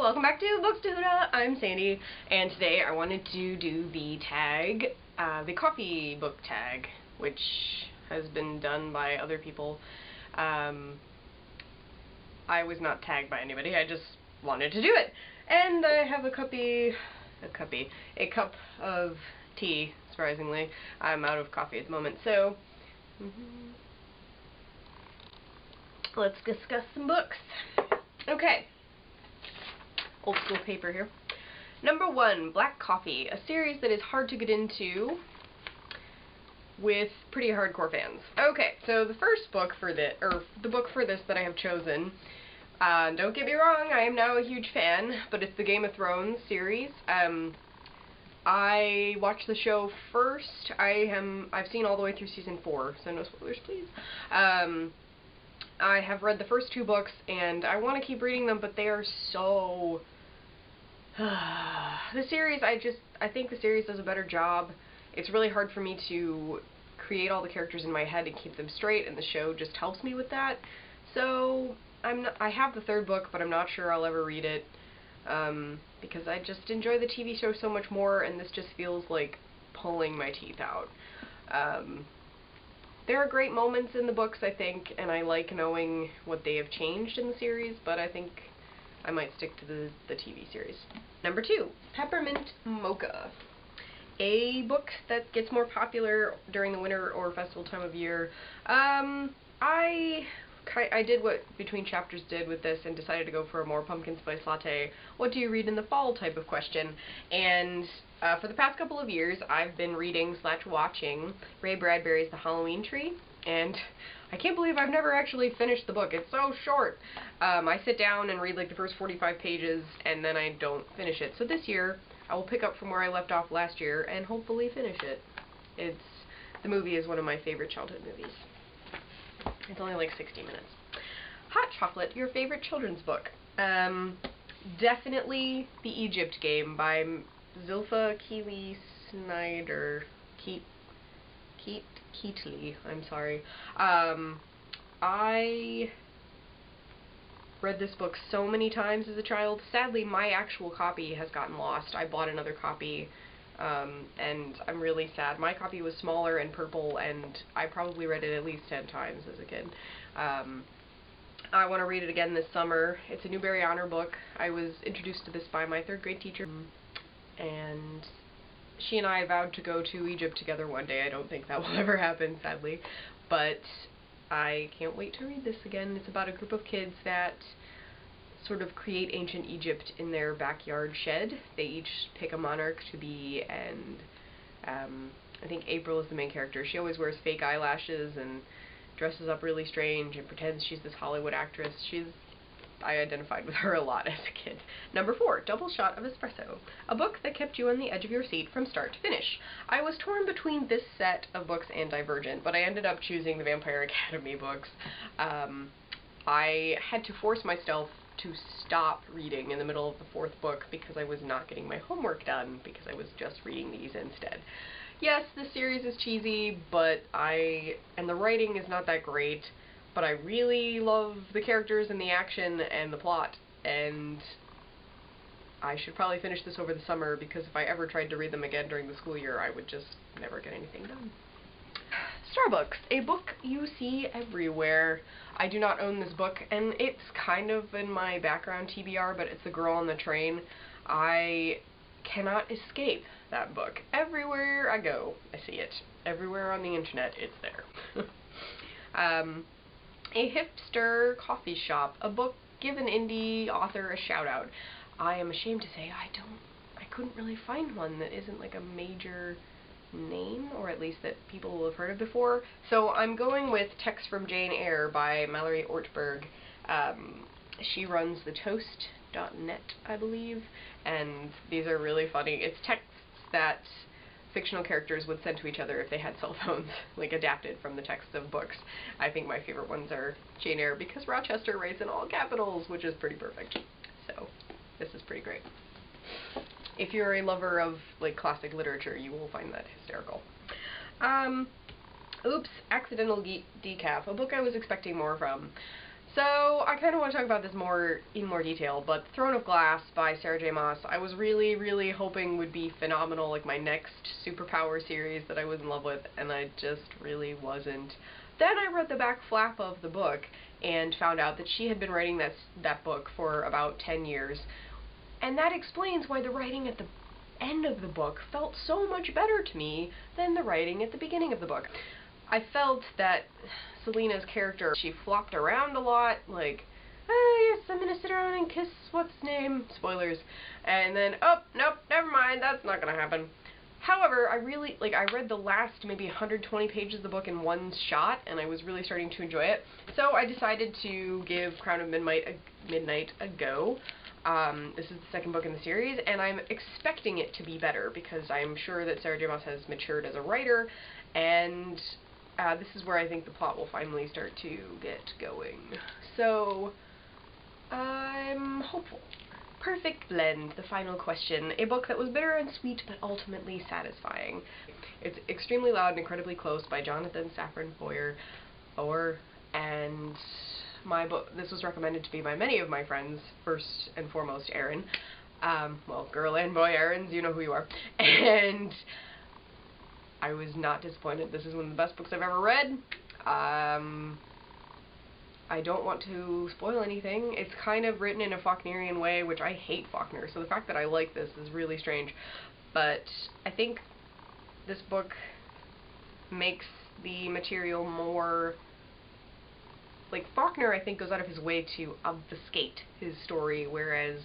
welcome back to Books to Huda. I'm Sandy, and today I wanted to do the tag, the coffee book tag, which has been done by other people. I was not tagged by anybody, I just wanted to do it. And I have a cup of tea, surprisingly. I'm out of coffee at the moment, so let's discuss some books. Okay. Old school paper here. Number 1, Black Coffee, a series that is hard to get into with pretty hardcore fans. Okay, so the first book for this, or the book for this that I have chosen, don't get me wrong, I am now a huge fan, but it's the Game of Thrones series. I watched the show first. I've seen all the way through season 4, so no spoilers, please. I have read the first 2 books, and I want to keep reading them, but they are so... the series, I think the series does a better job. It's really hard for me to create all the characters in my head and keep them straight, and the show just helps me with that. So, I have the 3rd book, but I'm not sure I'll ever read it, because I just enjoy the TV show so much more, and this just feels like pulling my teeth out. There are great moments in the books, I think, and I like knowing what they have changed in the series, but I think I might stick to the TV series. Number 2, Peppermint Mocha, a book that gets more popular during the winter or festival time of year. I did what Between Chapters did with this and decided to go for a more pumpkin spice latte, what do you read in the fall type of question, and for the past couple of years I've been reading / watching Ray Bradbury's The Halloween Tree, and I can't believe I've never actually finished the book. It's so short. I sit down and read like the first 45 pages and then I don't finish it. So this year I will pick up from where I left off last year and hopefully finish it. The movie is one of my favorite childhood movies. It's only like 60 minutes. Hot Chocolate, your favorite children's book. Definitely The Egypt Game by Zilpha Keely Snyder. Keatley, I'm sorry. I read this book so many times as a child. Sadly, my actual copy has gotten lost. I bought another copy, and I'm really sad. My copy was smaller and purple, and I probably read it at least 10 times as a kid. I want to read it again this summer. It's a Newbery Honor book. I was introduced to this by my 3rd grade teacher, and she and I vowed to go to Egypt together one day. I don't think that will ever happen, sadly, but I can't wait to read this again. It's about a group of kids that sort of create ancient Egypt in their backyard shed. They each pick a monarch to be, and I think April is the main character. She always wears fake eyelashes and dresses up really strange and pretends she's this Hollywood actress. I identified with her a lot as a kid. Number 4, Double Shot of Espresso, a book that kept you on the edge of your seat from start to finish. I was torn between this set of books and Divergent, but I ended up choosing the Vampire Academy books. I had to force myself to stop reading in the middle of the 4th book because I was not getting my homework done because I was just reading these instead. Yes, the series is cheesy, and the writing is not that great, but I really love the characters and the action and the plot, and I should probably finish this over the summer because if I ever tried to read them again during the school year, I would just never get anything done. Starbucks, a book you see everywhere. I do not own this book, and it's kind of in my background TBR, but it's The Girl on the Train. I cannot escape that book. Everywhere I go, I see it. Everywhere on the internet, it's there. A Hipster Coffee Shop, a book, give an indie author a shout out. I am ashamed to say I couldn't really find one that isn't like a major name, or at least that people will have heard of before. So I'm going with Text from Jane Eyre by Mallory Ortberg. She runs the Toast.net, I believe, and these are really funny. It's texts that fictional characters would send to each other if they had cell phones, like adapted from the text of books. I think my favorite ones are Jane Eyre because Rochester writes in all capitals, which is pretty perfect. So this is pretty great. If you're a lover of like classic literature, you will find that hysterical. Oops, Accidental Decaf, a book I was expecting more from. So, I kind of want to talk about this in more detail, but Throne of Glass by Sarah J. Maas, I was really, really hoping would be phenomenal, like my next superpower series that I was in love with, and I just really wasn't. Then I read the back flap of the book and found out that she had been writing that book for about 10 years, and that explains why the writing at the end of the book felt so much better to me than the writing at the beginning of the book. I felt that Selena's character, she flopped around a lot, like, oh yes, I'm gonna sit around and kiss what's his name, spoilers, and then, oh, nope, never mind, that's not gonna happen. However, I read the last maybe 120 pages of the book in one shot, and I was really starting to enjoy it, so I decided to give Crown of Midnight a go. This is the second book in the series, and I'm expecting it to be better, because I'm sure that Sarah J. Maas has matured as a writer, and this is where I think the plot will finally start to get going. So, I'm hopeful. Perfect Blend, the final question. A book that was bitter and sweet, but ultimately satisfying. It's Extremely Loud and Incredibly Close by Jonathan Safran Foer, and this was recommended to me by many of my friends, first and foremost Erin. Well, girl and boy Erins, you know who you are. And I was not disappointed. This is one of the best books I've ever read. I don't want to spoil anything. It's kind of written in a Faulknerian way, which I hate Faulkner, so the fact that I like this is really strange. But I think this book makes the material more... Like, Faulkner, I think, goes out of his way to obfuscate his story, whereas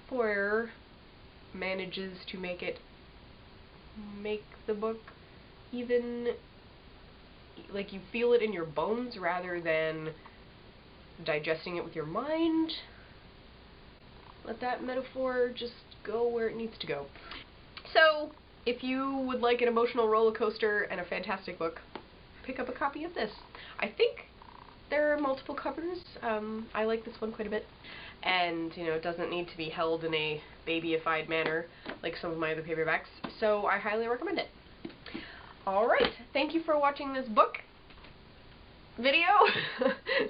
Foer manages to make the book even, like, you feel it in your bones rather than digesting it with your mind. Let that metaphor just go where it needs to go. So, if you would like an emotional roller coaster and a fantastic book, pick up a copy of this. I think there are multiple covers. I like this one quite a bit. And, you know, it doesn't need to be held in a babyified manner like some of my other paperbacks, so I highly recommend it. Alright, thank you for watching this video.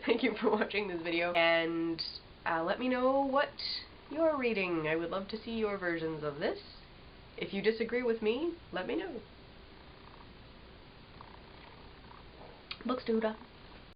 Thank you for watching this video, and let me know what you're reading. I would love to see your versions of this. If you disagree with me, let me know. Books Duda.